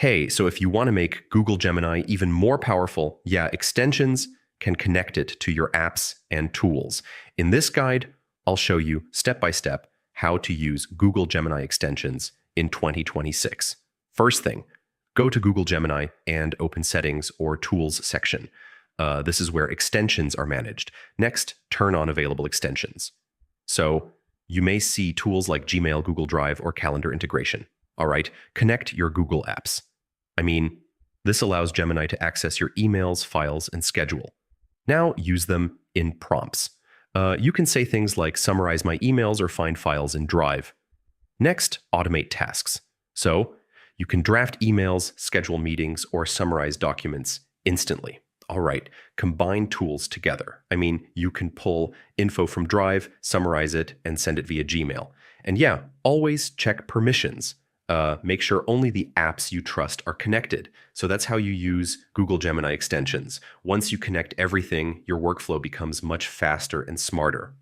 Hey, so if you want to make Google Gemini even more powerful, yeah, extensions can connect it to your apps and tools. In this guide, I'll show you step by step how to use Google Gemini extensions in 2026. First thing, go to Google Gemini and open Settings or Tools section. This is where extensions are managed. Next, turn on available extensions. So you may see tools like Gmail, Google Drive, or calendar integration. All right, connect your Google apps. This allows Gemini to access your emails, files, and schedule. Now use them in prompts. You can say things like summarize my emails or find files in Drive. Next, automate tasks. So you can draft emails, schedule meetings, or summarize documents instantly. All right, combine tools together. You can pull info from Drive, summarize it, and send it via Gmail. And yeah, always check permissions. Make sure only the apps you trust are connected. So that's how you use Google Gemini extensions. Once you connect everything, your workflow becomes much faster and smarter.